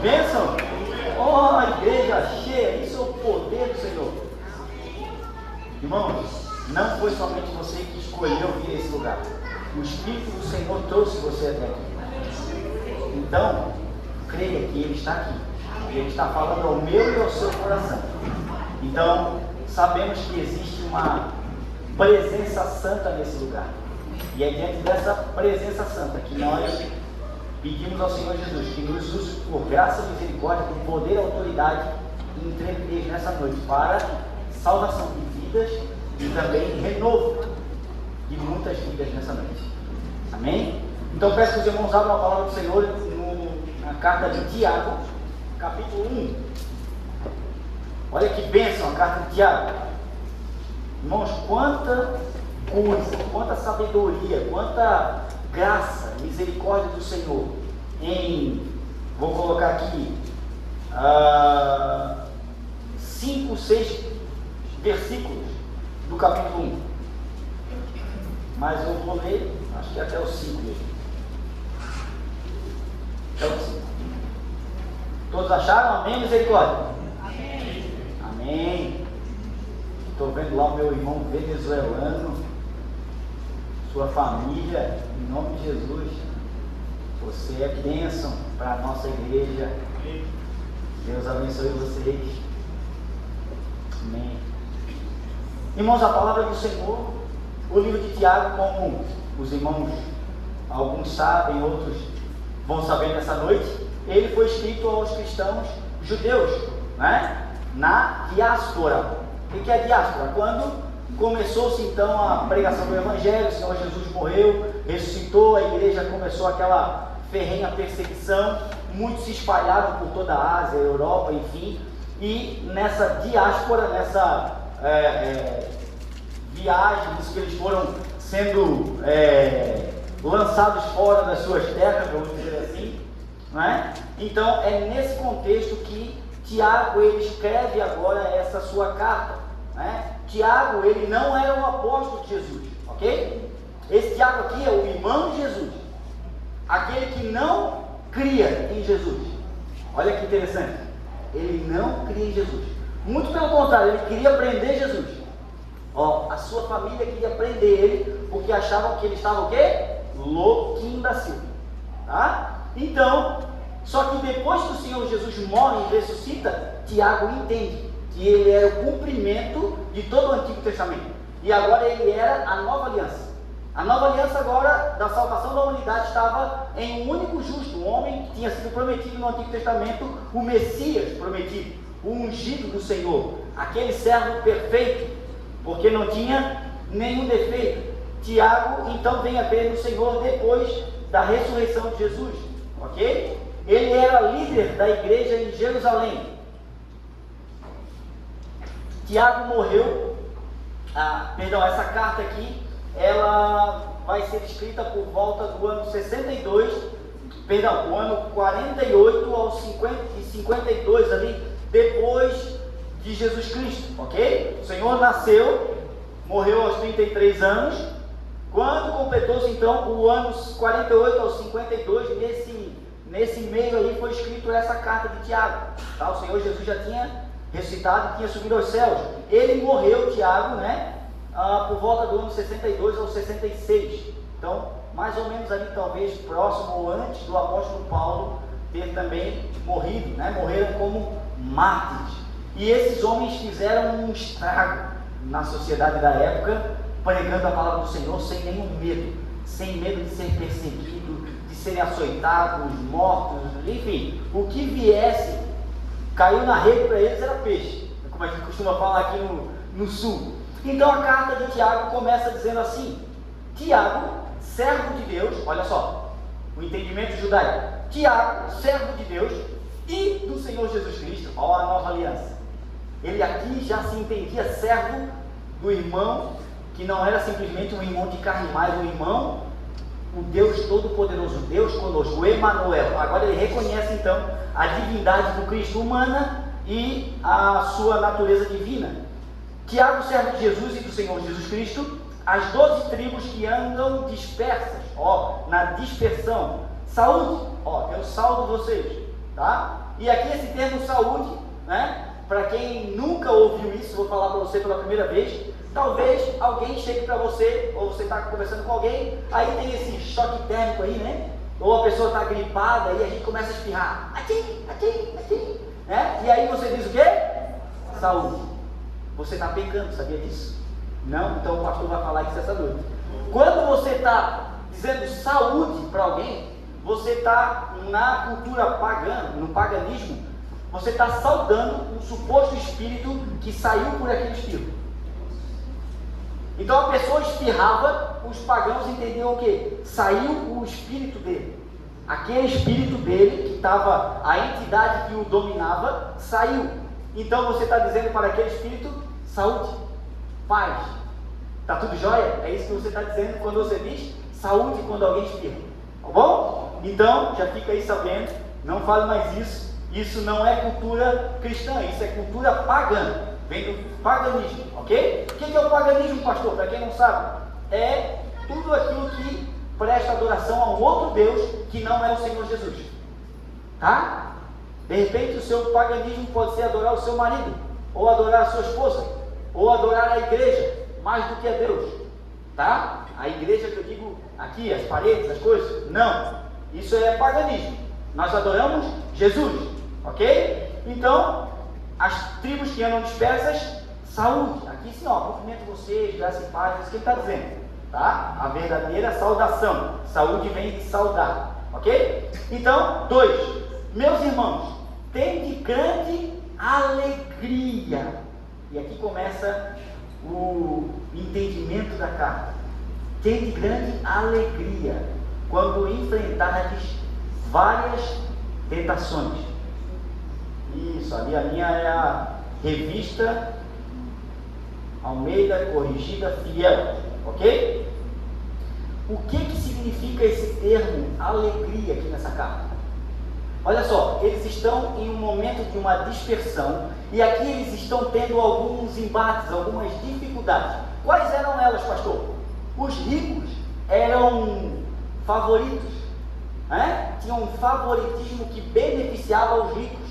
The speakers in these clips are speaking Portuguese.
Bênção? Oh, igreja cheia, isso é o poder do Senhor. Irmãos, não foi somente você que escolheu vir a esse lugar. O Espírito do Senhor trouxe você até aqui. Então, creia que Ele está aqui. Ele está falando ao meu e ao seu coração. Então, sabemos que existe uma presença santa nesse lugar. E é diante dessa presença santa que nós pedimos ao Senhor Jesus que nos use por graça e misericórdia, com poder e autoridade e intrepidez nessa noite para salvação de vidas e também renovo de muitas vidas nessa noite. Amém? Então peço que os irmãos abram a palavra do Senhor na carta de Tiago, capítulo 1. Olha que bênção a carta de Tiago. Irmãos, quanta coisa, quanta sabedoria, quanta graça, misericórdia do Senhor vou colocar aqui 5, 6 versículos do capítulo 1. Mas eu vou ler, acho que até o 5 mesmo. Até o 5. Todos acharam? Amém, misericórdia? Amém. Amém. Estou vendo lá o meu irmão venezuelano, sua família, em nome de Jesus. Você é bênção para a nossa igreja. Deus abençoe vocês. Amém. Irmãos, a palavra do Senhor, o livro de Tiago, como os irmãos, alguns sabem, outros vão saber nessa noite, ele foi escrito aos cristãos judeus, né? Na diáspora. O que é diáspora? Quando começou-se então a pregação do Evangelho, o Senhor Jesus morreu, ressuscitou, a igreja começou aquela ferrenha perseguição, muitos se espalharam por toda a Ásia, Europa, enfim, e nessa diáspora, nessa viagem, que eles foram sendo lançados fora das suas terras, vamos dizer assim, não é? Então é nesse contexto que Tiago ele escreve agora essa sua carta, né? Tiago, ele não era um apóstolo de Jesus, ok? Esse Tiago aqui é o irmão de Jesus, aquele que não cria em Jesus. Olha que interessante, ele não cria em Jesus, muito pelo contrário, ele queria prender Jesus. A sua família queria prender ele, porque achavam que ele estava o quê? Louquinho da Silva, tá? Então, só que depois que o Senhor Jesus morre e ressuscita, Tiago entende que ele era o cumprimento de todo o Antigo Testamento, e agora ele era a nova aliança. A nova aliança agora da salvação da humanidade estava em um único justo, um homem que tinha sido prometido no Antigo Testamento, o Messias prometido, o ungido do Senhor, aquele servo perfeito, porque não tinha nenhum defeito. Tiago então vem a crer no Senhor depois da ressurreição de Jesus, ok? Ele era líder da igreja em Jerusalém. Tiago morreu, essa carta aqui, ela vai ser escrita por volta do ano 62, o ano 48 ao 52 ali, depois de Jesus Cristo, ok? O Senhor nasceu, morreu aos 33 anos, quando completou-se então o ano 48 ao 52, nesse meio aí foi escrito essa carta de Tiago, tá? O Senhor Jesus já tinha ressuscitado e tinha subido aos céus. Ele morreu, Tiago, né? Por volta do ano 62 ao 66, então mais ou menos ali talvez próximo ou antes do apóstolo Paulo ter também morrido, né? Morreram como mártires, e esses homens fizeram um estrago na sociedade da época, pregando a palavra do Senhor sem nenhum medo, sem medo de ser perseguido, de serem açoitados, mortos, enfim, o que viesse, caiu na rede para eles era peixe, como a gente costuma falar aqui no sul. Então a carta de Tiago começa dizendo assim: Tiago, servo de Deus, olha só, o entendimento judaico, Tiago, servo de Deus e do Senhor Jesus Cristo, olha a nova aliança. Ele aqui já se entendia servo do irmão, que não era simplesmente um irmão de carne, mas um irmão, o Deus Todo-Poderoso, Deus conosco, o Emanuel. Agora ele reconhece então a divindade do Cristo humana e a sua natureza divina. Tiago, servo de Jesus e do Senhor Jesus Cristo, as 12 tribos que andam dispersas, na dispersão, saúde, eu saldo vocês, tá? E aqui esse termo saúde, né? Para quem nunca ouviu isso, vou falar para você pela primeira vez. Talvez alguém chegue para você, ou você está conversando com alguém, aí tem esse choque térmico aí, né? Ou a pessoa está gripada e a gente começa a espirrar, aqui, né? E aí você diz o quê? Saúde. Você está pecando, sabia disso? Não? Então o pastor vai falar isso essa noite. Quando você está dizendo saúde para alguém, você está na cultura pagã, no paganismo, você está saudando um suposto espírito que saiu por aquele espírito. Então a pessoa espirrava, os pagãos entendiam o quê? Saiu o espírito dele. Aquele espírito dele, que estava, a entidade que o dominava, saiu. Então você está dizendo para aquele espírito, saúde, paz. Está tudo jóia? É isso que você está dizendo quando você diz saúde quando alguém espirra. Tá bom? Então, já fica aí sabendo, não fale mais isso. Isso não é cultura cristã, isso é cultura pagã. Vem do paganismo, ok? O que é o paganismo, pastor? Para quem não sabe, é tudo aquilo que presta adoração a um outro Deus que não é o Senhor Jesus. Tá? De repente o seu paganismo pode ser adorar o seu marido, ou adorar a sua esposa, ou adorar a igreja, mais do que a Deus. Tá? A igreja que eu digo aqui, as paredes, as coisas, não. Isso é paganismo. Nós adoramos Jesus, ok? Então, as tribos que andam dispersas, saúde. Aqui sim, ó, cumprimento vocês, graça e paz, é isso que ele está dizendo, tá? A verdadeira saudação. Saúde vem de saudar, ok? Então, 2. Meus irmãos, tende grande alegria. E aqui começa o entendimento da carta. Tende grande alegria quando enfrentardes várias tentações. Isso, ali a minha é a revista Almeida Corrigida Fiel, ok? O que significa esse termo alegria aqui nessa carta? Olha só, eles estão em um momento de uma dispersão e aqui eles estão tendo alguns embates, algumas dificuldades. Quais eram elas, pastor? Os ricos eram favoritos, né? Tinham um favoritismo que beneficiava os ricos.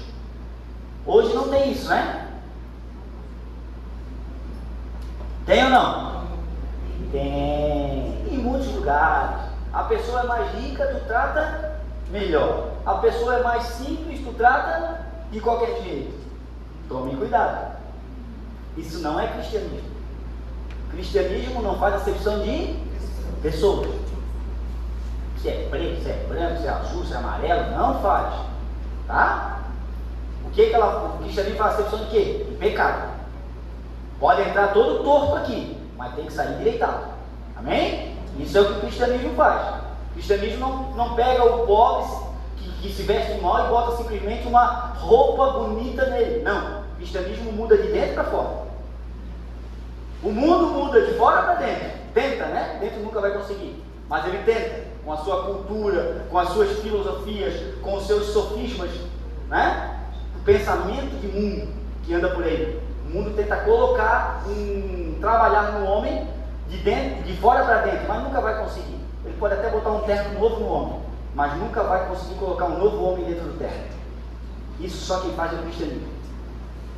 Hoje não tem isso, né? Tem ou não? Tem. Em muitos lugares. A pessoa é mais rica, tu trata melhor. A pessoa é mais simples, tu trata de qualquer jeito. Tome cuidado. Isso não é cristianismo. Cristianismo não faz acepção de pessoas. Se é preto, se é branco, se é azul, se é amarelo, não faz. Tá? O cristianismo faz acepção de quê? De pecado. Pode entrar todo torto aqui, mas tem que sair direitado. Amém? Isso é o que o cristianismo faz. O cristianismo não pega o pobre que se veste mal e bota simplesmente uma roupa bonita nele. Não. O cristianismo muda de dentro para fora. O mundo muda de fora para dentro. Tenta, né? Dentro nunca vai conseguir. Mas ele tenta, com a sua cultura, com as suas filosofias, com os seus sofismas, né? O pensamento de mundo que anda por aí. O mundo tenta colocar, trabalhar no homem de fora para dentro, mas nunca vai conseguir. Ele pode até botar um terno novo no homem, mas nunca vai conseguir colocar um novo homem dentro do terno. Isso só quem faz é o cristianismo.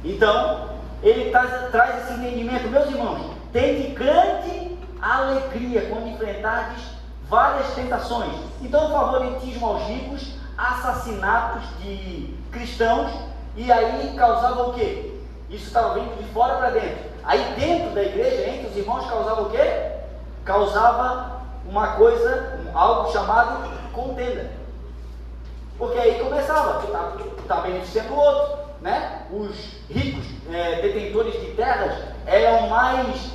Então, ele traz esse entendimento. Meus irmãos, tende grande alegria quando enfrentardes várias tentações. Então, favoritismo aos ricos, assassinatos de cristãos, e aí causava o quê? Isso estava vindo de fora para dentro. Aí dentro da igreja, entre os irmãos, causava o quê? Causava uma coisa, algo chamado contenda. Porque aí começava, tu tá beneficiando o outro, né? Os ricos, detentores de terras, eram mais,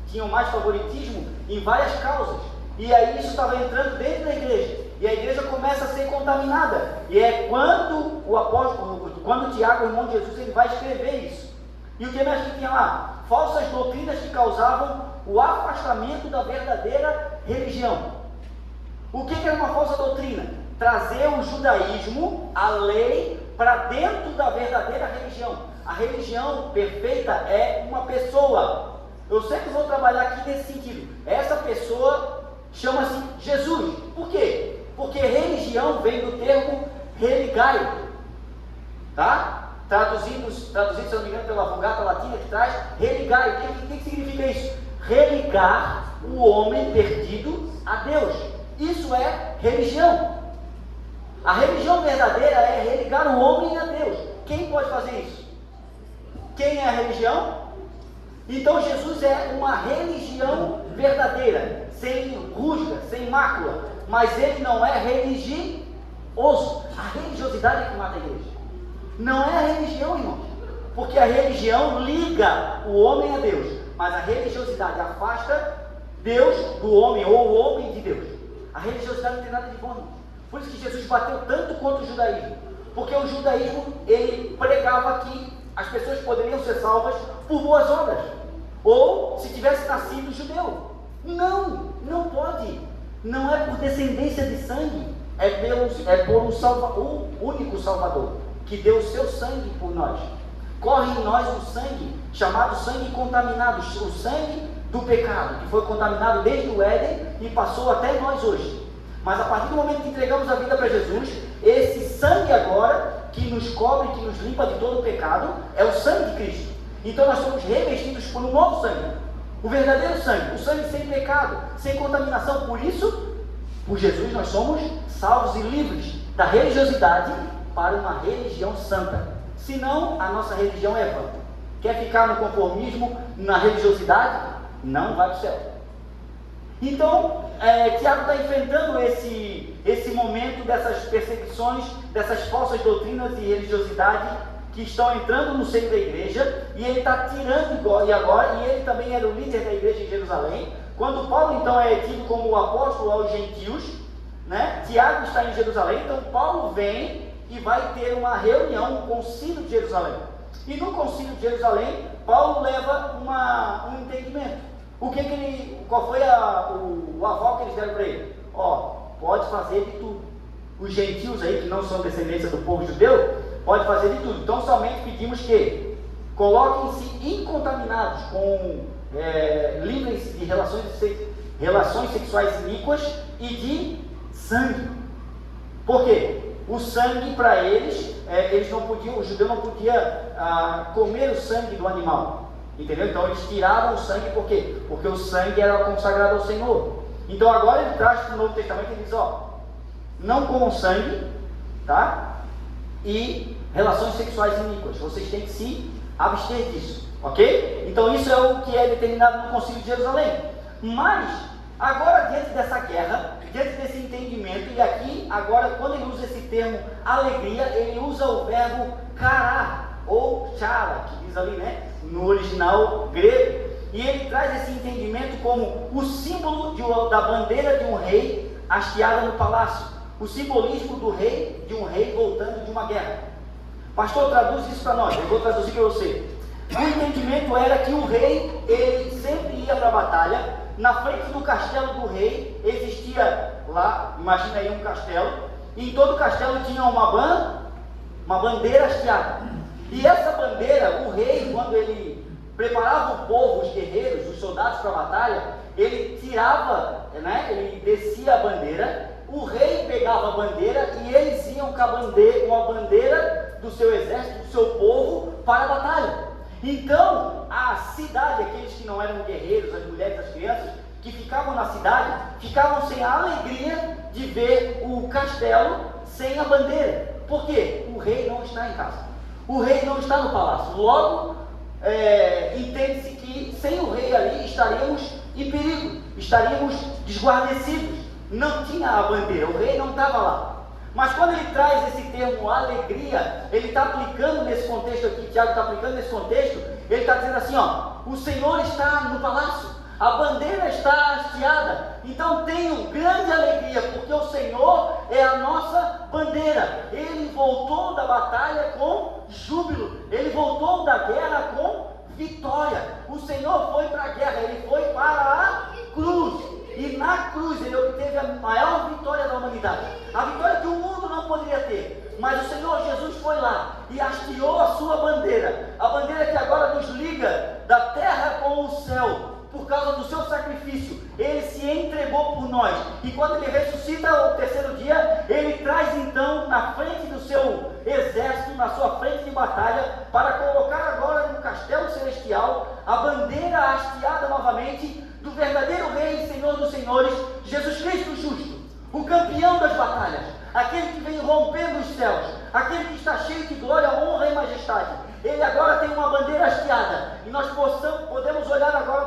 tinham mais favoritismo em várias causas. E aí isso estava entrando dentro da igreja. E a igreja começa a ser contaminada. E é quando o apóstolo, quando Tiago, o irmão de Jesus, ele vai escrever isso. E o que mais que tinha lá? Falsas doutrinas que causavam o afastamento da verdadeira religião. O que era uma falsa doutrina? Trazer o judaísmo, a lei, para dentro da verdadeira religião. A religião perfeita é uma pessoa. Eu sempre vou trabalhar aqui nesse sentido. Essa pessoa chama-se Jesus. Por quê? Porque religião vem do termo religai, tá? Traduzido, se eu não me engano, pela Vulgata Latina que traz, religai. O que significa isso? Religar o homem perdido a Deus. Isso é religião. A religião verdadeira é religar o homem a Deus. Quem pode fazer isso? Quem é a religião? Então Jesus é uma religião verdadeira, sem rusga, sem mácula, mas ele não é religioso. A religiosidade é que mata a igreja. Não é a religião, irmãos, porque a religião liga o homem a Deus, mas a religiosidade afasta Deus do homem, ou o homem de Deus. A religiosidade não tem nada de bom, irmãos. Por isso que Jesus bateu tanto contra o judaísmo, porque o judaísmo, ele pregava que as pessoas poderiam ser salvas por boas obras, ou se tivesse nascido judeu. Não pode. Não é por descendência de sangue, é por um único Salvador, que deu o seu sangue por nós. Corre em nós um sangue chamado sangue contaminado, o sangue do pecado, que foi contaminado desde o Éden e passou até nós hoje. Mas a partir do momento que entregamos a vida para Jesus, esse sangue agora, que nos cobre, que nos limpa de todo o pecado, é o sangue de Cristo. Então nós somos revestidos por um novo sangue, o verdadeiro sangue, o sangue sem pecado, sem contaminação. Por isso, por Jesus nós somos salvos e livres da religiosidade para uma religião santa. Senão, a nossa religião é vã. Quer ficar no conformismo, na religiosidade? Não vai para o céu. Então, Tiago está enfrentando esse momento dessas perseguições, dessas falsas doutrinas e religiosidade que estão entrando no seio da igreja, e ele está tirando e ele também era o líder da igreja em Jerusalém. Quando Paulo então é tido como o apóstolo aos gentios, né? Tiago está em Jerusalém, então Paulo vem e vai ter uma reunião, um concílio de Jerusalém. E no concílio de Jerusalém, Paulo leva um entendimento. Qual foi o aval que eles deram para ele? Pode fazer de tudo. Os gentios aí, que não são descendência do povo judeu, pode fazer de tudo. Então somente pedimos que coloquem-se incontaminados, livres de relações sexuais iníquas e de sangue. Por quê? O sangue para eles, o judeu não podia comer o sangue do animal, entendeu? Então eles tiravam o sangue, por quê? Porque o sangue era consagrado ao Senhor. Então agora ele traz para o Novo Testamento e diz, não comam sangue, tá? E relações sexuais iníquas, vocês têm que se abster disso, ok? Então isso é o que é determinado no Concílio de Jerusalém. Mas agora, diante dessa guerra, diante desse entendimento, e aqui, agora, quando ele usa esse termo alegria, ele usa o verbo chará, ou chara, que diz ali, né, no original grego, e ele traz esse entendimento como o símbolo da bandeira de um rei hasteada no palácio, o simbolismo de um rei voltando de uma guerra. Pastor, traduz isso para nós, eu vou traduzir para você. O entendimento era que o rei, ele sempre ia para a batalha. Na frente do castelo do rei existia lá, imagina aí um castelo, e em todo o castelo tinha uma bandeira hasteada. E essa bandeira, o rei, quando ele preparava o povo, os guerreiros, os soldados para a batalha, ele tirava, né, ele descia a bandeira, o rei pegava a bandeira e eles iam com a bandeira do seu exército, do seu povo, para a batalha. Então, a cidade, aqueles que não eram guerreiros, as mulheres, as crianças, que ficavam na cidade, ficavam sem a alegria de ver o castelo sem a bandeira. Por quê? O rei não está em casa. O rei não está no palácio. Logo, entende-se que sem o rei ali estaríamos em perigo, estaríamos desguarnecidos. Não tinha a bandeira, o rei não estava lá. Mas quando ele traz esse termo alegria, ele está aplicando nesse contexto aqui, Tiago está aplicando nesse contexto, ele está dizendo assim, o Senhor está no palácio, a bandeira está hasteada, então tenham grande alegria, porque o Senhor é a nossa bandeira. Ele voltou da batalha com júbilo, ele voltou da guerra com vitória. O Senhor foi para a guerra, ele foi para a cruz. E na cruz ele obteve a maior vitória da humanidade, a vitória que o mundo não poderia ter. Mas o Senhor Jesus foi lá e hasteou a sua bandeira, a bandeira que agora nos liga da terra com o céu, por causa do seu sacrifício, ele se entregou por nós. E quando ele ressuscita ao terceiro dia, ele traz então na frente do seu exército, na sua frente de batalha, para colocar agora no castelo celestial a bandeira hasteada novamente do verdadeiro Rei e Senhor dos Senhores, Jesus Cristo o justo, o campeão das batalhas, aquele que vem rompendo os céus, aquele que está cheio de glória, honra e majestade. Ele agora tem uma bandeira hasteada, e nós podemos olhar agora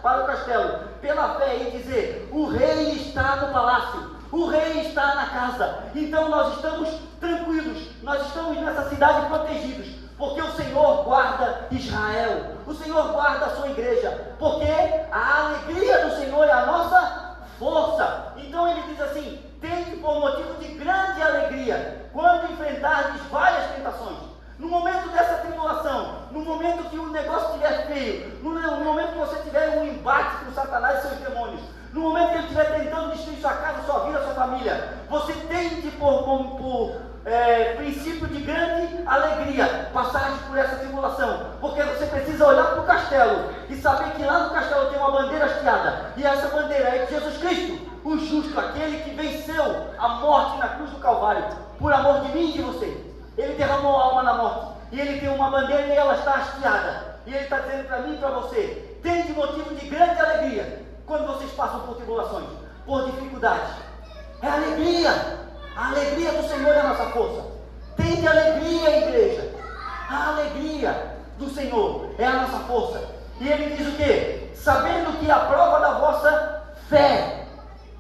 para o castelo, pela fé, e dizer: o rei está no palácio, o rei está na casa. Então nós estamos tranquilos, nós estamos nessa cidade protegidos, porque o Senhor guarda Israel, o Senhor guarda a sua igreja, porque a alegria do Senhor é a nossa força. Então ele diz assim: tende por motivo de grande alegria, quando enfrentardes várias tentações. No momento dessa tribulação, no momento que o negócio estiver feio, no momento que você tiver um embate com Satanás e seus demônios, no momento que ele estiver tentando destruir sua casa, sua vida, sua família, você tende por princípio de grande alegria passar por essa tribulação, porque você precisa olhar para o castelo e saber que lá no castelo tem uma bandeira hasteada, e essa bandeira é de Jesus Cristo, o justo, aquele que venceu a morte na cruz do Calvário, por amor de mim e de você. Ele derramou a alma na morte, e ele tem uma bandeira e ela está hasteada, e ele está dizendo para mim e para você: tende motivo de grande alegria quando vocês passam por tribulações, por dificuldades. É alegria, a alegria do Senhor é a nossa força. Tende alegria, igreja, a alegria do Senhor é a nossa força. E ele diz o quê? Sabendo que a prova da vossa fé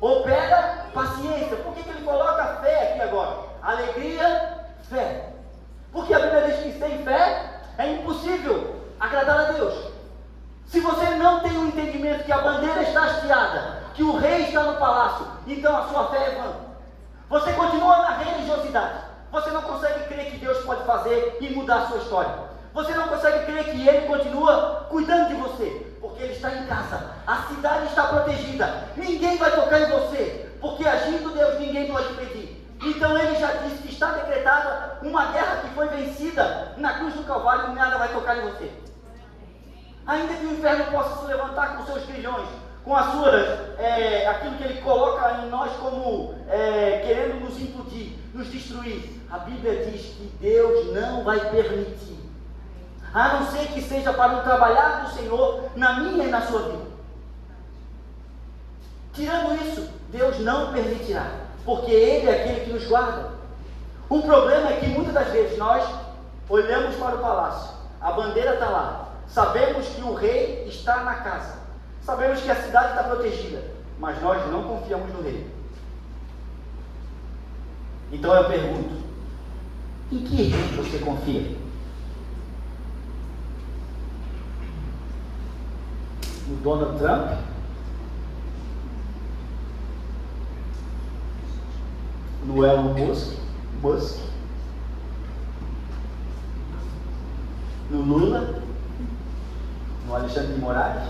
opera paciência. Por que ele coloca a fé aqui agora? Alegria, fé. Porque a Bíblia diz que sem fé é impossível agradar a Deus. Se você não tem o entendimento que a bandeira está hasteada, que o rei está no palácio, então a sua fé é vã. Você continua na religiosidade. Você não consegue crer que Deus pode fazer e mudar a sua história. Você não consegue crer que Ele continua cuidando de você, porque Ele está em casa. A cidade está protegida. Ninguém vai tocar em você, porque agindo Deus ninguém pode impedir. Então ele já disse que está decretada uma guerra que foi vencida na cruz do Calvário, e nada vai tocar em você. Ainda que o inferno possa se levantar com seus grilhões, com as suas, aquilo que ele coloca em nós como querendo nos impedir, nos destruir, a Bíblia diz que Deus não vai permitir, a não ser que seja para o trabalhar do Senhor na minha e na sua vida. Tirando isso, Deus não permitirá, porque Ele é aquele que nos guarda. O problema é que muitas das vezes nós olhamos para o palácio, a bandeira está lá, sabemos que o rei está na casa, sabemos que a cidade está protegida, mas nós não confiamos no rei. Então eu pergunto: em que rei você confia? No Donald Trump? No Elon Musk? No Lula? No Alexandre de Moraes?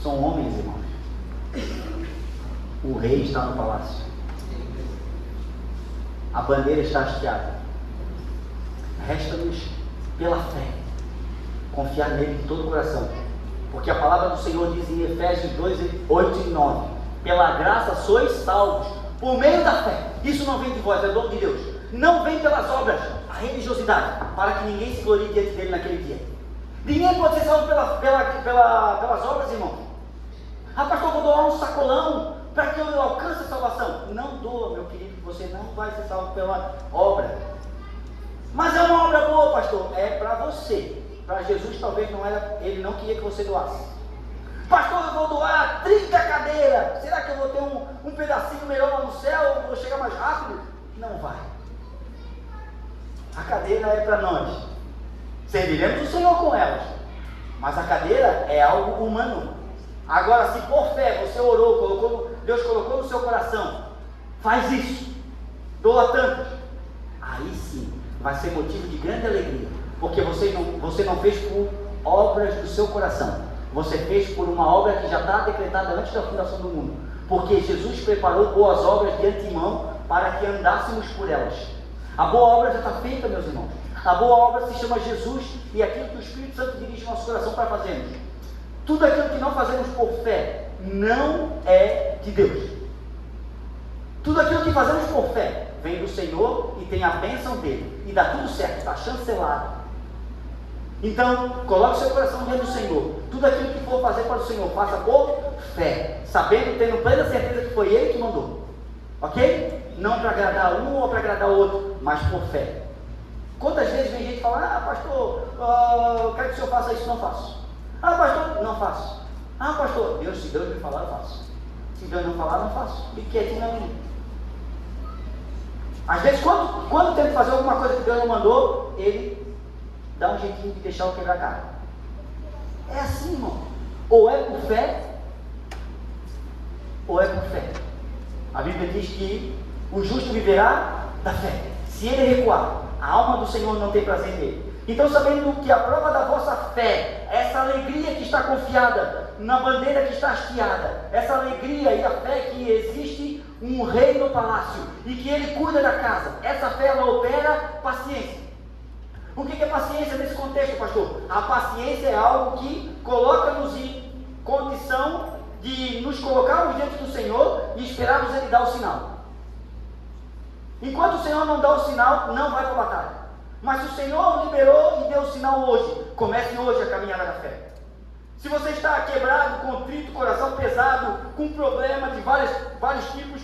São homens, irmãos. O rei está no palácio. A bandeira está hasteada. Resta-nos, pela fé, confiar nele de todo o coração. Porque a palavra do Senhor diz em Efésios 2, 8 e 9: pela graça sois salvos, por meio da fé. Isso não vem de vós, é dom de Deus. Não vem pelas obras, a religiosidade, para que ninguém se glorie diante dele naquele dia. Ninguém pode ser salvo pelas obras, irmão. Ah, pastor, vou doar um sacolão para que eu alcance a salvação. Não doa, meu querido, você não vai ser salvo pela obra. Mas é uma obra boa, pastor. É para você. Para Jesus talvez não era, ele não queria que você doasse. Pastor, eu vou doar 30 cadeiras. Será que eu vou ter um pedacinho melhor lá no céu? Vou chegar mais rápido? Não vai. A cadeira é para nós. Serviremos o Senhor com elas. Mas a cadeira é algo humano. Agora, se por fé você orou, Deus colocou no seu coração, faz isso, doa tantas, aí sim vai ser motivo de grande alegria, porque você não fez por obras do seu coração, você fez por uma obra que já está decretada antes da fundação do mundo, porque Jesus preparou boas obras de antemão para que andássemos por elas. A boa obra já está feita, meus irmãos. A boa obra se chama Jesus e aquilo que o Espírito Santo dirige o nosso coração para fazermos. Tudo aquilo que não fazemos por fé não é de Deus. Tudo aquilo que fazemos por fé vem do Senhor e tem a bênção dele. E dá tudo certo, está chancelado. Então, coloque seu coração diante do Senhor. Tudo aquilo que for fazer para o Senhor, faça por fé, sabendo, tendo plena certeza que foi Ele que mandou. Ok? Não para agradar um ou para agradar o outro, mas por fé. Quantas vezes vem gente e fala: pastor, eu quero que o senhor faça isso, não faço. Pastor, não faço. Pastor, se Deus me falar, eu faço. Se Deus não falar, não faço. Fique quietinho na minha. Às vezes, quando tenta fazer alguma coisa que Deus não mandou, ele dá um jeitinho de deixar o quebrar a cara. É assim, irmão. Ou é por fé, ou é por fé. A Bíblia diz que o justo viverá da fé. Se ele recuar, a alma do Senhor não tem prazer nele. Então, sabendo que a prova da vossa fé, essa alegria que está confiada na bandeira que está hasteada, essa alegria e a fé que existe um rei no palácio e que ele cuida da casa, essa fé ela opera paciência. O que é paciência nesse contexto, pastor? A paciência é algo que coloca-nos em condição de nos colocarmos diante do Senhor e esperarmos Ele dar o sinal. Enquanto o Senhor não dá o sinal, não vai para a batalha. Mas se o Senhor liberou e deu o sinal hoje, comece hoje a caminhada da fé. Se você está quebrado, contrito, coração pesado, com problema de vários tipos,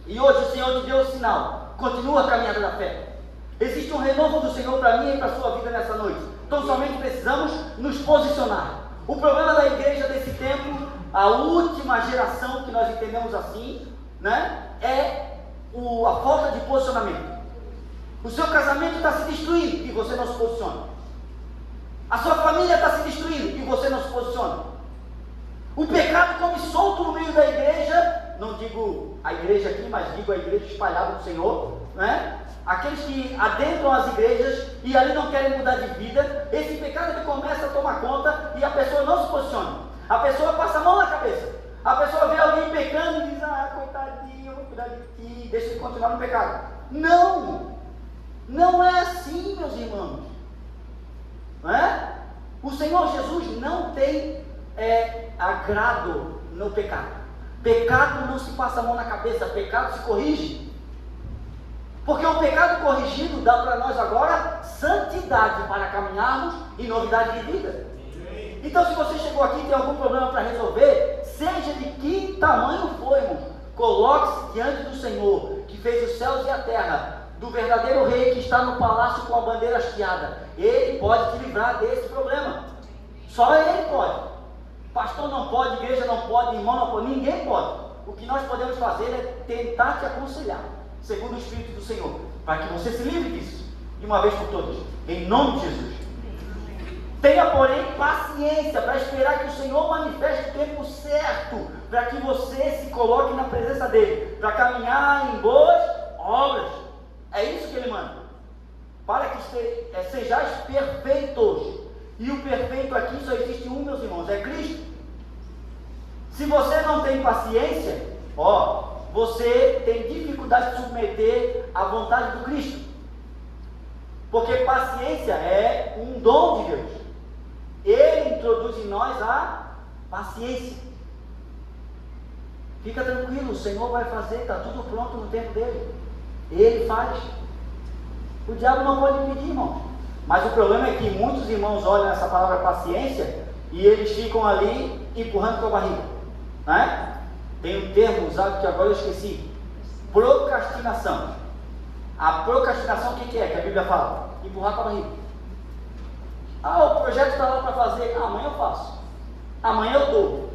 e hoje o Senhor te deu o sinal, continua a caminhada da fé. Existe um renovo do Senhor para mim e para a sua vida nessa noite. Então somente precisamos nos posicionar. O problema da igreja desse tempo, a última geração que nós entendemos assim, né, é a falta de posicionamento. O seu casamento está se destruindo e você não se posiciona. A sua família está se destruindo e você não se posiciona. O pecado come solto no meio da igreja, não digo a igreja aqui, mas digo a igreja espalhada do Senhor, né? Aqueles que adentram as igrejas e ali não querem mudar de vida, esse pecado ele começa a tomar conta e a pessoa não se posiciona. A pessoa passa a mão na cabeça. A pessoa vê alguém pecando e diz: coitadinho, eu vou cuidar de ti, deixa ele continuar no pecado. Não! Não é assim, meus irmãos. Não é? O Senhor Jesus não tem agrado no pecado. Pecado não se passa a mão na cabeça, pecado se corrige. Porque o pecado corrigido dá para nós agora santidade para caminharmos em novidade de vida. Então, se você chegou aqui e tem algum problema para resolver, seja de que tamanho for, irmão, coloque-se diante do Senhor, que fez os céus e a terra, do verdadeiro rei que está no palácio com a bandeira hasteada. Ele pode te livrar desse problema. Só Ele pode. Pastor não pode, igreja não pode, irmão não pode, ninguém pode. O que nós podemos fazer é tentar te aconselhar, segundo o Espírito do Senhor, para que você se livre disso, de uma vez por todas, em nome de Jesus. Tenha, porém, paciência para esperar que o Senhor manifeste o tempo certo, para que você se coloque na presença dEle, para caminhar em boas obras. É isso que Ele manda, para que sejais perfeitos. E o perfeito aqui só existe um, meus irmãos, é Cristo. Se você não tem paciência, você tem dificuldade de submeter à vontade do Cristo. Porque paciência é um dom de Deus. Ele introduz em nós a paciência. Fica tranquilo, o Senhor vai fazer, está tudo pronto no tempo dele. Ele faz. O diabo não pode impedir, irmão. Mas o problema é que muitos irmãos olham essa palavra paciência e eles ficam ali empurrando com a barriga, né? Tem um termo usado que agora eu esqueci: procrastinação. A procrastinação o que é? Que a Bíblia fala? Empurrar com a barriga. O projeto está lá para fazer. Amanhã eu faço. Amanhã eu dou.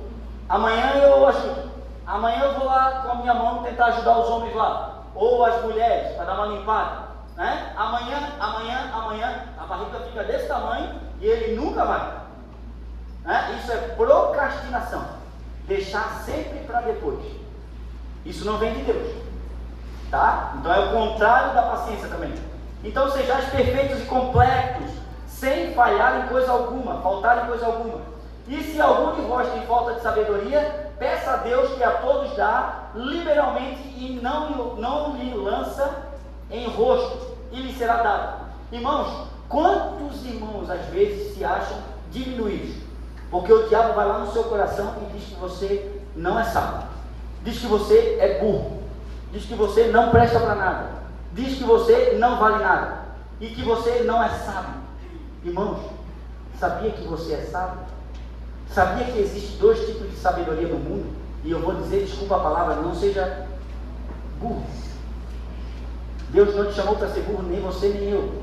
Amanhã eu ajudo. Amanhã eu vou lá com a minha mão tentar ajudar os homens lá, ou as mulheres, para dar uma limpada, né? Amanhã, a barriga fica desse tamanho e ele nunca vai, né? Isso é procrastinação, deixar sempre para depois. Isso não vem de Deus, tá? Então é o contrário da paciência também. Então sejais perfeitos e completos, sem falhar em coisa alguma, faltar em coisa alguma. E se algum de vós tem falta de sabedoria, peça a Deus, que a todos dá liberalmente e não lhe lança em rosto, e lhe será dado. Irmãos, quantos irmãos às vezes se acham diminuídos? Porque o diabo vai lá no seu coração e diz que você não é sábio, diz que você é burro, diz que você não presta para nada, diz que você não vale nada e que você não é sábio. Irmãos, sabia que você é sábio? Sabia que existem dois tipos de sabedoria no mundo? E eu vou dizer, desculpa a palavra, não seja burro. Deus não te chamou para ser burro, nem você nem eu.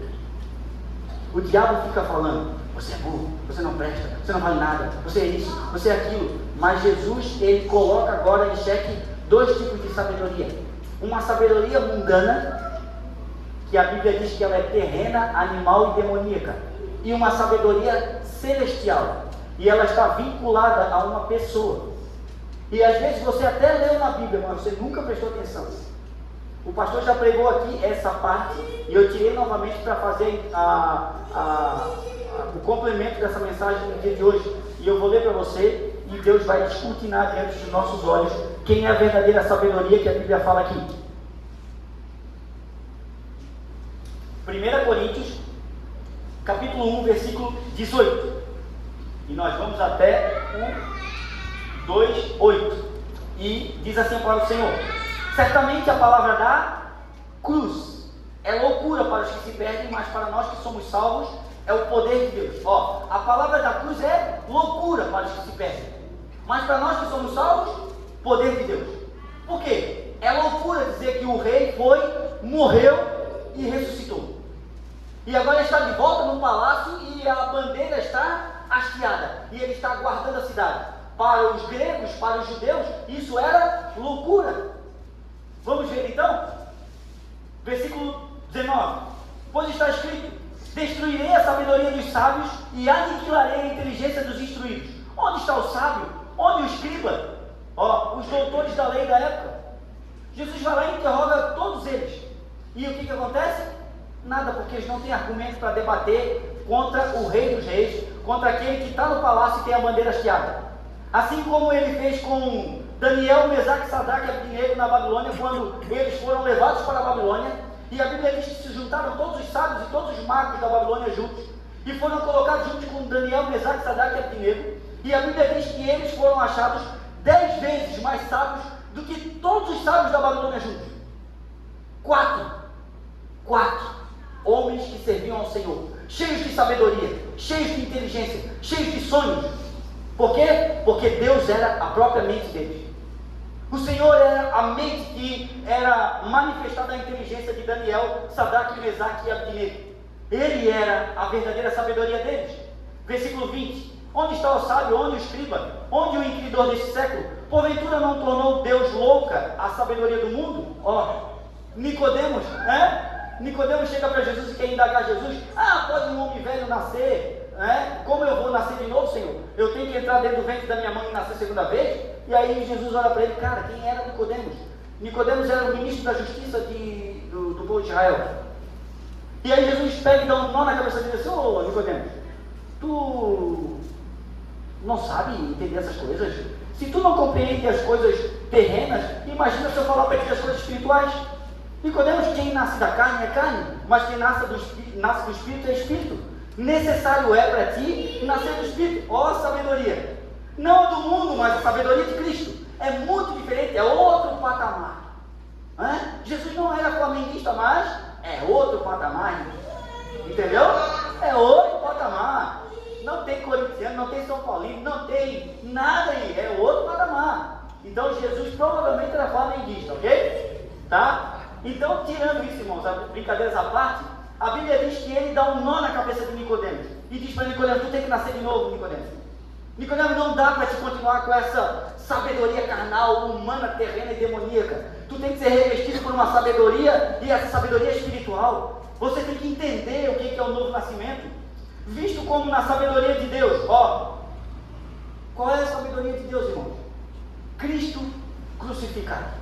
O diabo fica falando, você é burro, você não presta, você não vale nada, você é isso, você é aquilo. Mas Jesus, ele coloca agora em xeque dois tipos de sabedoria. Uma sabedoria mundana, que a Bíblia diz que ela é terrena, animal e demoníaca. E uma sabedoria celestial, e ela está vinculada a uma pessoa. E às vezes você até leu na Bíblia, mas você nunca prestou atenção. O pastor já pregou aqui essa parte, e eu tirei novamente para fazer o complemento dessa mensagem no dia de hoje. E eu vou ler para você, e Deus vai escrutinar diante dos nossos olhos quem é a verdadeira sabedoria que a Bíblia fala aqui. 1 Coríntios, capítulo 1, versículo 18. E nós vamos até o 2:8. E diz assim para o Senhor: certamente a palavra da cruz é loucura para os que se perdem, mas para nós que somos salvos é o poder de Deus. A palavra da cruz é loucura para os que se perdem, mas para nós que somos salvos, poder de Deus. Por quê? É loucura dizer que o rei morreu e ressuscitou. E agora está de volta no palácio e a bandeira está hasteada. E ele está guardando a cidade. Para os gregos, para os judeus, isso era loucura. Vamos ver então? Versículo 19. Pois está escrito: destruirei a sabedoria dos sábios e aniquilarei a inteligência dos instruídos. Onde está o sábio? Onde o escriba? Os doutores da lei da época. Jesus vai lá e interroga todos eles. E o que acontece? Nada, porque eles não têm argumento para debater contra o rei dos reis, contra aquele que está no palácio e tem a bandeira hasteada. Assim como ele fez com Daniel, Mesaque, Sadraque e Abednego na Babilônia, quando eles foram levados para a Babilônia, e a Bíblia diz que se juntaram todos os sábios e todos os magos da Babilônia juntos, e foram colocados juntos com Daniel, Mesaque, Sadraque e Abednego, e a Bíblia diz que eles foram achados 10 vezes mais sábios do que todos os sábios da Babilônia juntos. Quatro homens que serviam ao Senhor, cheios de sabedoria, cheios de inteligência, cheios de sonhos. Por quê? Porque Deus era a própria mente deles. O Senhor era a mente que era manifestada na inteligência de Daniel, Sadraque, Mesaque e Abednego. Ele era a verdadeira sabedoria deles. Versículo 20. Onde está o sábio? Onde o escriba? Onde o inquiridor deste século? Porventura não tornou Deus louca a sabedoria do mundo? Nicodemos, Nicodemos chega para Jesus e quer indagar Jesus. Pode um homem velho nascer? Como eu vou nascer de novo, Senhor? Eu tenho que entrar dentro do ventre da minha mãe e nascer segunda vez? E aí Jesus olha para ele, cara, quem era Nicodemos? Nicodemos era o ministro da justiça do povo de Israel. E aí Jesus pega e dá um nó na cabeça dele e diz assim: Nicodemos, tu não sabe entender essas coisas? Se tu não compreende as coisas terrenas, imagina se eu falar para ti as coisas espirituais. Nicodemos, quem nasce da carne é carne, mas quem nasce do espírito é espírito. Necessário é para ti nascer do espírito. Sabedoria, não a do mundo, mas a sabedoria de Cristo. É muito diferente, é outro patamar. Jesus não era flamenguista, mas é outro patamar. Entendeu? É outro patamar. Não tem corintiano, não tem São Paulino, não tem nada aí, é outro patamar. Então Jesus provavelmente era flamenguista, ok? Tá? Então, tirando isso, irmãos, brincadeiras à parte, a Bíblia diz que ele dá um nó na cabeça de Nicodemos e diz para Nicodemos: tu tem que nascer de novo, Nicodemos. Nicodemos, não dá para te continuar com essa sabedoria carnal, humana, terrena e demoníaca. Tu tem que ser revestido por uma sabedoria, e essa sabedoria é espiritual. Você tem que entender o que é o novo nascimento, visto como na sabedoria de Deus. Qual é a sabedoria de Deus, irmãos? Cristo crucificado.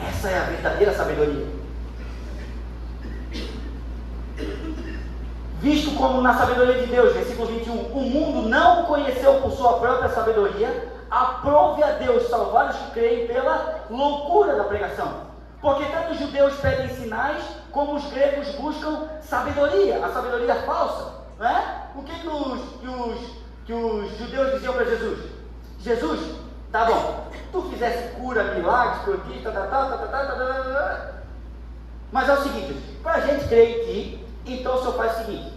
Essa é a verdadeira sabedoria. Visto como na sabedoria de Deus, versículo 21, o mundo não o conheceu por sua própria sabedoria, aprove a Deus salvar os que creem pela loucura da pregação. Porque tanto os judeus pedem sinais, como os gregos buscam sabedoria, a sabedoria falsa, não é? O que os judeus diziam para Jesus? Jesus, tá bom, tu fizesse cura, milagres, prodígios, mas é o seguinte, para a gente crer em ti, então o Senhor faz o seguinte,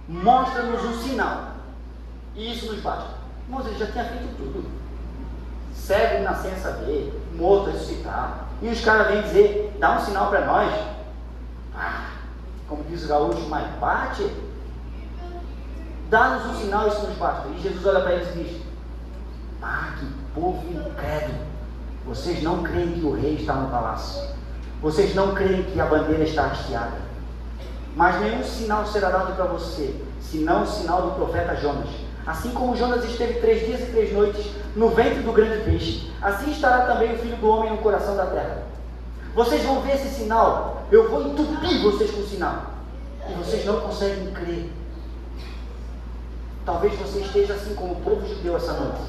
mostra-nos um sinal, e isso nos basta. Irmãos, ele já tinha feito tudo, cego de nascença dele, morto ressuscitar, e os caras vêm dizer, dá um sinal para nós. Como diz o gaúcho, mas bate, dá-nos um sinal, isso nos basta. E Jesus olha para eles e diz, que povo incrédulo, vocês não creem que o rei está no palácio, vocês não creem que a bandeira está hasteada, mas nenhum sinal será dado para você, senão o sinal do profeta Jonas. Assim como Jonas esteve 3 dias e 3 noites no ventre do grande peixe, assim estará também o Filho do Homem no coração da terra. Vocês vão ver esse sinal, eu vou entupir vocês com o sinal, e vocês não conseguem crer. Talvez você esteja assim como o povo judeu essa noite.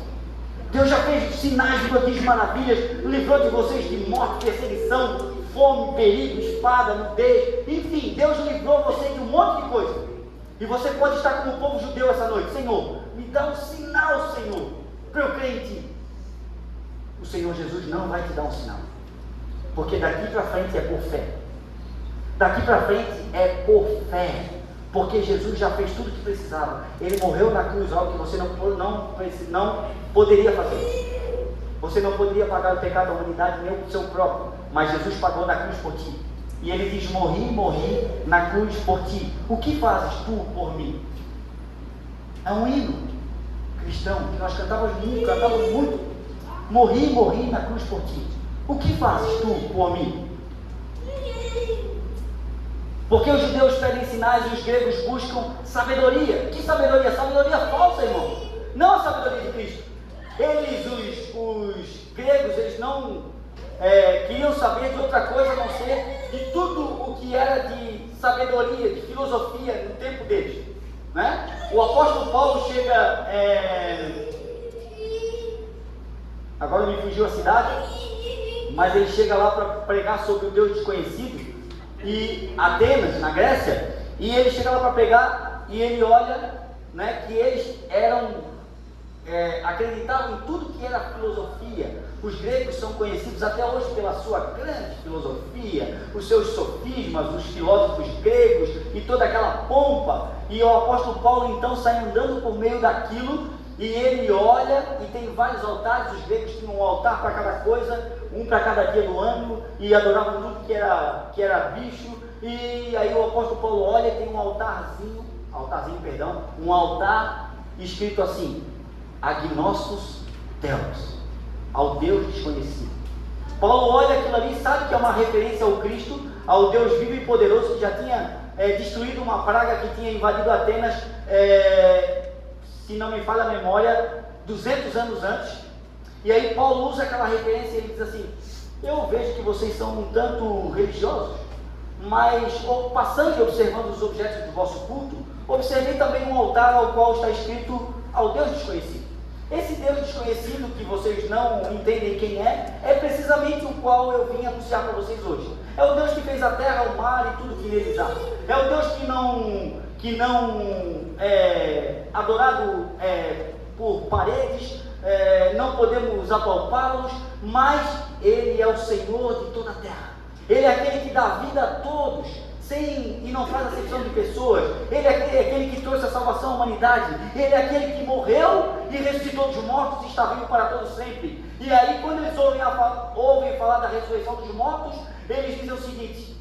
Deus já fez sinais, prodígios, maravilhas, livrou de vocês de morte, perseguição, fome, perigo, espada, nudez, enfim, Deus livrou você de um monte de coisa. E você pode estar como o povo judeu essa noite. Senhor, me dá um sinal, Senhor, para eu crer em ti. O Senhor Jesus não vai te dar um sinal, porque daqui para frente é por fé. Daqui para frente é por fé, porque Jesus já fez tudo o que precisava. Ele morreu na cruz, algo que você não poderia fazer. Você não poderia pagar o pecado da humanidade nem o seu próprio, mas Jesus pagou na cruz por ti. E ele diz, morri na cruz por ti. O que fazes tu por mim? É um hino cristão que nós cantávamos muito. Morri na cruz por ti. O que fazes tu por mim? Porque os judeus pedem sinais e os gregos buscam sabedoria. Que sabedoria? Sabedoria falsa, irmão. Não a sabedoria de Cristo. Os gregos, eles não queriam saber de outra coisa a não ser de tudo o que era de sabedoria, de filosofia no tempo deles, né? O apóstolo Paulo chega, agora me fugiu a cidade, mas ele chega lá para pregar sobre o Deus desconhecido, e Atenas, na Grécia, e ele chega lá para pregar, e ele olha, né, que eles acreditavam em tudo que era filosofia. Os gregos são conhecidos até hoje pela sua grande filosofia, os seus sofismas, os filósofos gregos e toda aquela pompa. E o apóstolo Paulo então sai andando por meio daquilo, e ele olha, e tem vários altares. Os gregos tinham um altar para cada coisa, um para cada dia do ano, e adoravam tudo que era bicho. E aí o apóstolo Paulo olha e tem um altar escrito assim, Agnostos Deus, ao Deus desconhecido. Paulo olha aquilo ali e sabe que é uma referência ao Cristo, ao Deus vivo e poderoso, que já tinha destruído uma praga que tinha invadido Atenas, se não me falha a memória, 200 anos antes. E aí Paulo usa aquela referência e ele diz assim, eu vejo que vocês são um tanto religiosos, mas passando e observando os objetos do vosso culto, observei também um altar ao qual está escrito ao Deus desconhecido. Esse Deus desconhecido que vocês não entendem quem é precisamente o qual eu vim anunciar para vocês hoje. É o Deus que fez a terra, o mar e tudo que neles há. É o Deus que não é adorado por paredes, não podemos apalpá-los, mas Ele é o Senhor de toda a terra. Ele é aquele que dá vida a todos, e não faz acepção de pessoas. Ele é aquele que trouxe a salvação à humanidade. Ele é aquele que morreu e ressuscitou dos mortos e está vivo para todo sempre. E aí, quando eles ouvem falar da ressurreição dos mortos, eles dizem o seguinte,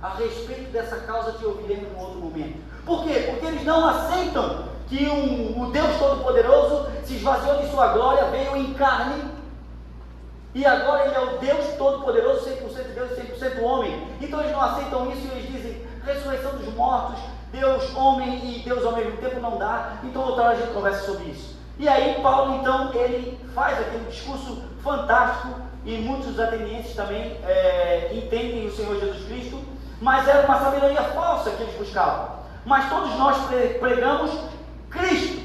a respeito dessa causa te ouviremos em outro momento. Por quê? Porque eles não aceitam que o Deus Todo-Poderoso se esvaziou de sua glória, veio em carne, e agora Ele é o Deus Todo-Poderoso, 100% Deus e 100% homem. Então eles não aceitam isso e eles dizem, ressurreição dos mortos, Deus homem e Deus ao mesmo tempo não dá. Então outra hora a gente conversa sobre isso. E aí Paulo então, ele faz aquele discurso fantástico, e muitos atenienses também entendem o Senhor Jesus Cristo, mas era uma sabedoria falsa que eles buscavam. Mas todos nós pregamos Cristo.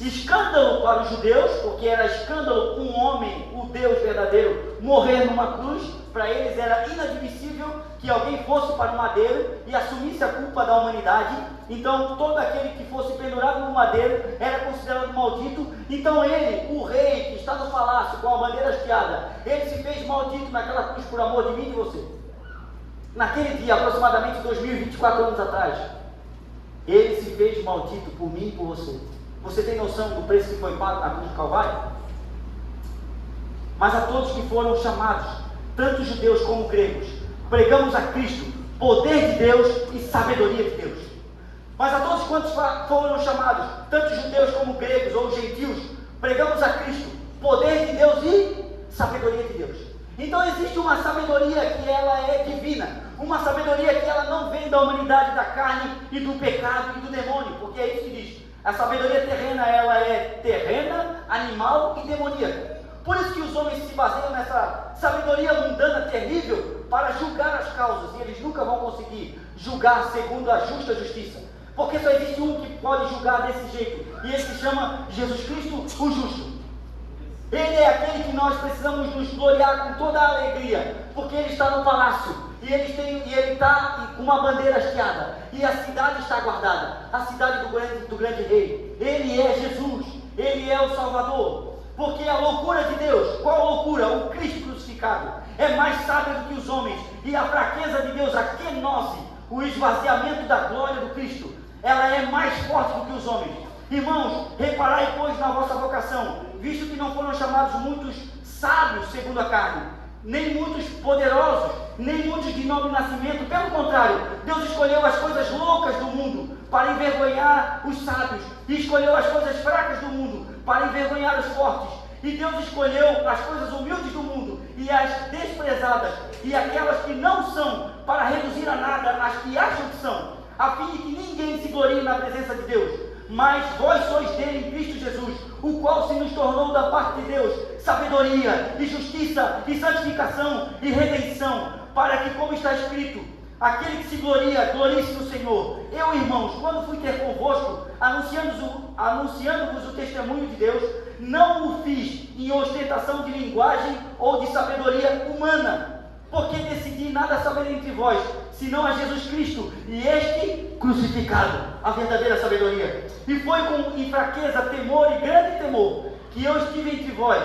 Escândalo para os judeus, porque era escândalo um homem, o Deus verdadeiro, morrer numa cruz. Para eles era inadmissível que alguém fosse para o madeiro e assumisse a culpa da humanidade. Então todo aquele que fosse pendurado no madeiro era considerado maldito. Então ele, o rei que está no palácio com a bandeira hasteada, ele se fez maldito naquela cruz por amor de mim e de você. Naquele dia, aproximadamente 2024 anos atrás, ele se fez maldito por mim e por você. Você tem noção do preço que foi pago na cruz do Calvário? Mas a todos que foram chamados, tanto judeus como gregos, pregamos a Cristo, poder de Deus e sabedoria de Deus. Mas a todos quantos foram chamados, tanto judeus como gregos ou gentios, pregamos a Cristo, poder de Deus e sabedoria de Deus. Então existe uma sabedoria que ela é divina, uma sabedoria que ela não vem da humanidade, da carne e do pecado e do demônio, porque é isso que diz. A sabedoria terrena, ela é terrena, animal e demoníaca. Por isso que os homens se baseiam nessa sabedoria mundana terrível para julgar as causas, e eles nunca vão conseguir julgar segundo a justa justiça, porque só existe um que pode julgar desse jeito, e ele se chama Jesus Cristo, o justo. Ele é aquele que nós precisamos nos gloriar com toda a alegria, porque ele está no palácio, e ele está com uma bandeira hasteada, e a cidade está guardada, a cidade do grande rei. Ele é Jesus, ele é o Salvador. Porque a loucura de Deus, qual a loucura? O Cristo crucificado, é mais sábio do que os homens, e a fraqueza de Deus, a quenose, o esvaziamento da glória do Cristo, ela é mais forte do que os homens. Irmãos, reparai pois na vossa vocação, visto que não foram chamados muitos sábios segundo a carne, nem muitos poderosos, nem muitos de nobre nascimento. Pelo contrário, Deus escolheu as coisas loucas do mundo para envergonhar os sábios, e escolheu as coisas fracas do mundo para envergonhar os fortes. E Deus escolheu as coisas humildes do mundo e as desprezadas e aquelas que não são, para reduzir a nada as que acham que são, a fim de que ninguém se glorie na presença de Deus. Mas vós sois dele em Cristo Jesus, o qual se nos tornou da parte de Deus sabedoria e justiça e santificação e redenção, para que, como está escrito, aquele que se gloria, glorie-se no Senhor. Eu, irmãos, quando fui ter convosco, anunciando-vos o testemunho de Deus, não o fiz em ostentação de linguagem ou de sabedoria humana, porque decidi nada saber entre vós, senão a Jesus Cristo e este crucificado, a verdadeira sabedoria. E foi com fraqueza, temor e grande temor que eu estive entre vós.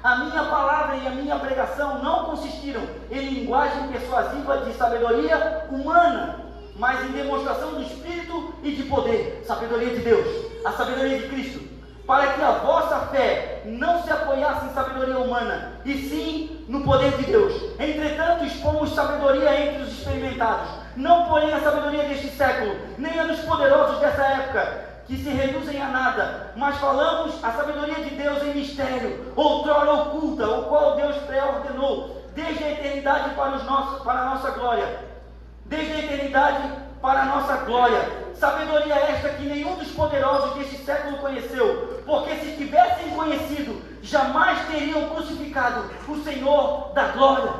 A minha palavra e a minha pregação não consistiram em linguagem persuasiva de sabedoria humana, mas em demonstração do Espírito e de poder, sabedoria de Deus, a sabedoria de Cristo, para que a vossa fé não se apoiasse em sabedoria humana, e sim no poder de Deus. Entretanto, expomos sabedoria entre os experimentados, não porém a sabedoria deste século, nem a dos poderosos dessa época, que se reduzem a nada, mas falamos a sabedoria de Deus em mistério, outrora oculta, o qual Deus pré-ordenou, desde a eternidade para a nossa glória. Desde a eternidade para a nossa glória. Sabedoria esta que nenhum dos poderosos deste século conheceu, porque se tivessem conhecido, jamais teriam crucificado o Senhor da glória.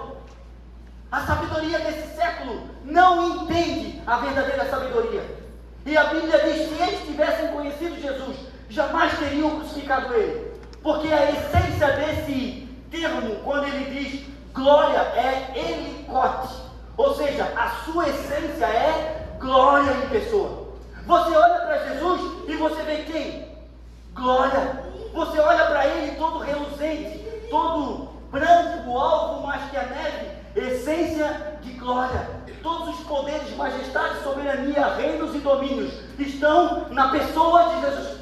A sabedoria desse século não entende a verdadeira sabedoria. E a Bíblia diz que se eles tivessem conhecido Jesus, jamais teriam crucificado ele. Porque a essência desse termo, quando ele diz glória, é helicote. Ou seja, a sua essência é glória em pessoa. Você olha para Jesus e você vê quem? Glória. Você olha para ele todo reluzente, todo branco, alvo mais que a neve, essência de glória. Todos os poderes, majestade, soberania, reinos e domínios estão na pessoa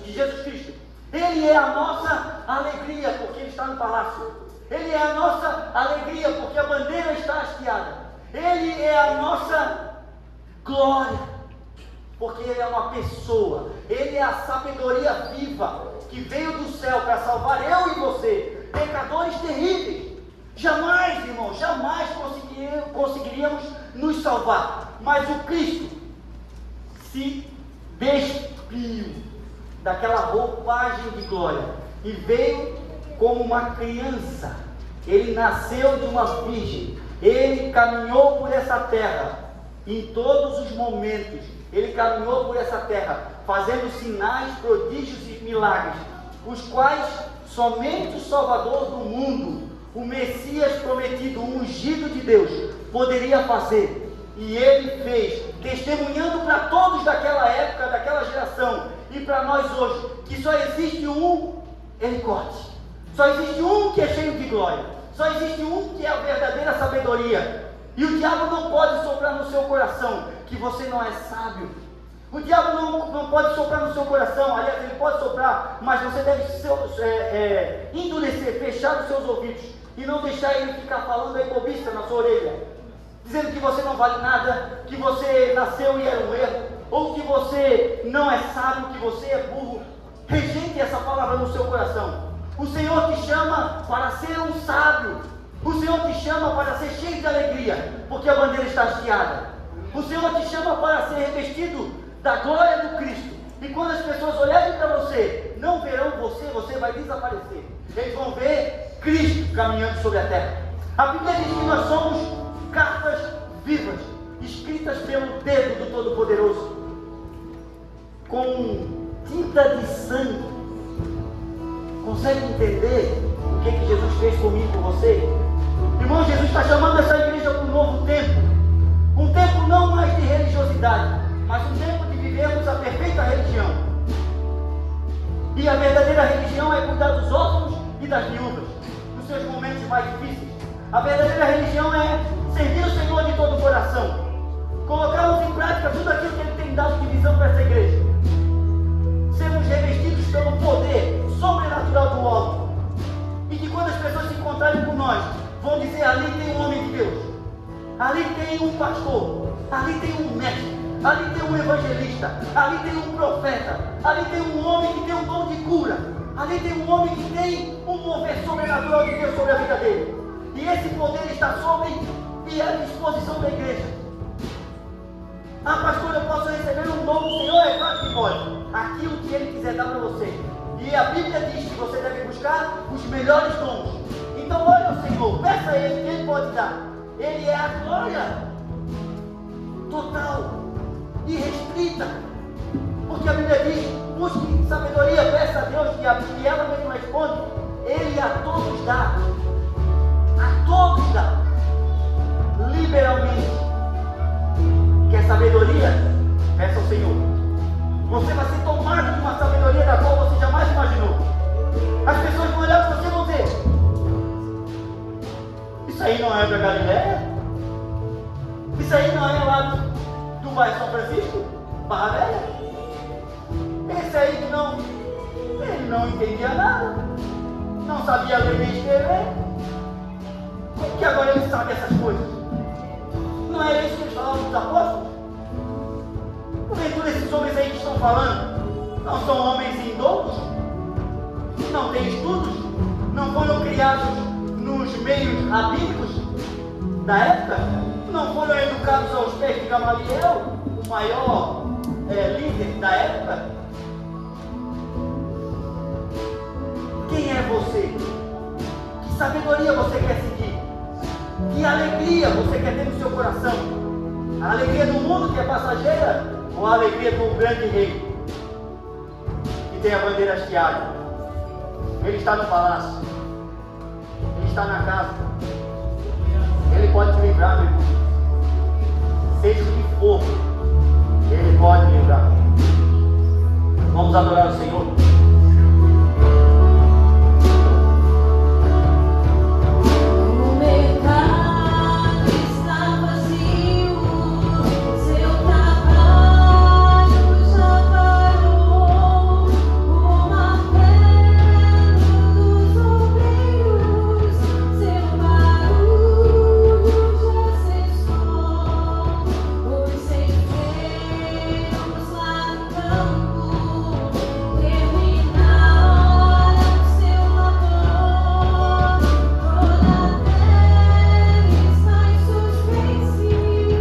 de Jesus Cristo. Ele é a nossa alegria porque ele está no palácio. Ele é a nossa alegria porque a bandeira está hasteada. Ele é a nossa glória porque ele é uma pessoa. Ele é a sabedoria viva que veio do céu para salvar eu e você, pecadores terríveis. Jamais, irmão, jamais conseguiríamos nos salvar. Mas o Cristo se despiu daquela roupagem de glória e veio como uma criança. Ele nasceu de uma virgem. Ele caminhou por essa terra em todos os momentos. Ele caminhou por essa terra fazendo sinais, prodígios e milagres. os quais somente o Salvador do mundo, o Messias prometido, o ungido de Deus, poderia fazer. E ele fez, testemunhando para todos daquela época, daquela geração, e para nós hoje, que só existe um Elicote, só existe um que é cheio de glória, só existe um que é a verdadeira sabedoria. E o diabo não pode soprar no seu coração que você não é sábio. O diabo não pode soprar no seu coração, aliás, ele pode soprar, mas você deve endurecer, fechar os seus ouvidos e não deixar ele ficar falando aí bobiça na sua orelha, dizendo que você não vale nada, que você nasceu e era um erro, ou que você não é sábio, que você é burro. Rejeite essa palavra no seu coração. O Senhor te chama para ser um sábio. O Senhor te chama para ser cheio de alegria, porque a bandeira está hasteada. O Senhor te chama para ser revestido da glória do Cristo. E quando as pessoas olharem para você, não verão você, você vai desaparecer. Eles vão ver Cristo caminhando sobre a terra. A Bíblia diz que nós somos cartas vivas, escritas pelo dedo do Todo-Poderoso, com tinta de sangue. Consegue entender o que Jesus fez comigo e com você? Irmão, Jesus está chamando essa igreja para um novo tempo. Um tempo não mais de religiosidade, mas um tempo de vivermos a perfeita religião. E a verdadeira religião é cuidar dos órfãos e das viúvas, nos seus momentos mais difíceis. A verdadeira religião é servir o Senhor de todo o coração, colocarmos em prática tudo aquilo que Ele tem dado de visão para essa igreja, sermos revestidos pelo poder sobrenatural do alto, e que quando as pessoas se encontrarem com nós, vão dizer: ali tem um homem de Deus, ali tem um pastor, ali tem um mestre, ali tem um evangelista, ali tem um profeta, ali tem um homem que tem um dom de cura, ali tem um homem que tem um mover sobrenatural de Deus sobre a vida dele, e esse poder está sobre e à disposição da igreja. Ah, pastor, eu posso receber um dom do Senhor? É claro que pode, aquilo que Ele quiser dar para você. E a Bíblia diz que você deve buscar os melhores dons. Então olha o Senhor, peça a Ele que Ele pode dar. Ele é a glória total e restrita, porque a Bíblia diz: busque sabedoria, peça a Deus que ela mesmo responde. Ele a todos dá, liberalmente. Quer sabedoria? Peça ao Senhor. Você vai ser tomado de uma sabedoria da qual você jamais imaginou. As pessoas vão olhar para você e vão dizer: isso aí não é da Galileia? Isso aí não é lá do bairro São Francisco? Barra Velha? Esse aí que ele não entendia nada, não sabia ler nem escrever. Como que agora ele sabe essas coisas? Não era isso que eles falavam dos apóstolos? Porventura esses homens aí que estão falando não são homens indoutos? Não têm estudos? Não foram criados nos meios rabínicos da época? Não foram educados aos pés de Gamaliel, o maior líder da época? Quem é você? Que sabedoria você quer seguir? Que alegria você quer ter no seu coração? A alegria do mundo que é passageira, ou a alegria do grande rei que tem a bandeira hasteada? Ele está no palácio, ele está na casa, ele pode te livrar, meu irmão. Seja o que for, ele pode livrar. Vamos adorar.